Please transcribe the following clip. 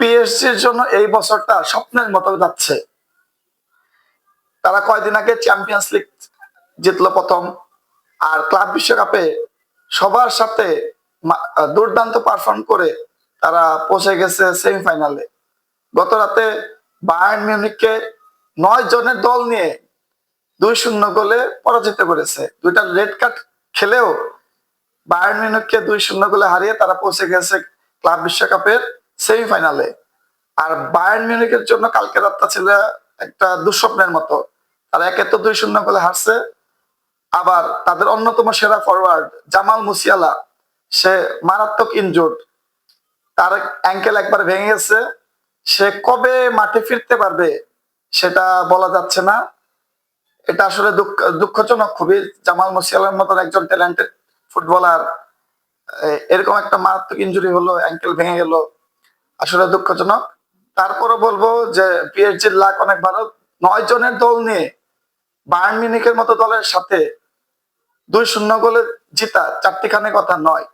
পিএসজির জন্য এই বছরটা স্বপ্নের মতো যাচ্ছে। তারা কয়দিন আগে চ্যাম্পিয়ন্স লিগ জিতলো প্রথম, আর ক্লাব বিশ্বকাপে সবার সাথে দুর্দান্ত পারফর্ম করে তারা পৌঁছে গেছে সেমিফাইনালে। গত রাতে বায়ার্ন মিউনিখকে 9 জনের দল নিয়ে 2-0 গোলে পরাজিত করেছে। দুইটা রেড কার্ড খেলেও বায়ার্ন মিউনিখকে 2-0 গোলে হারিয়ে তারা পৌঁছে গেছে ক্লাব বিশ্বকাপের সেমিফাইনালে। আর বায়ার্ন মিউনিখের জন্য কালকে রাতটা ছিল একটা দুঃস্বপ্নের মতো। তারা একে তো 2-0 গোলে হারছে, আবার তাদের অন্যতম সেরা ফরওয়ার্ড জামাল মুসিয়ালা সে মারাত্মক ইনজুর্ড, তার অ্যাঙ্কেল একবার ভেঙে গেছে। সে কবে মাঠে ফিরতে পারবে সেটা বলা যাচ্ছে না। এটা আসলে দুঃখজনক খুবই। জামাল মুসিয়ালার মতন একজন ট্যালেন্টেড ফুটবলার এরকম একটা মারাত্মক ইনজুরি হলো, অ্যাঙ্কেল ভেঙে গেল, আসলে দুঃখজনক। তারপরও বলবো যে পিএসজির লাক অনেক ভালো। 9 জনের দল নিয়ে বায়ার্ন মিউনিখের মতো দলের সাথে 2-0 গোলে জিতা চারটিখানি কথা নয়।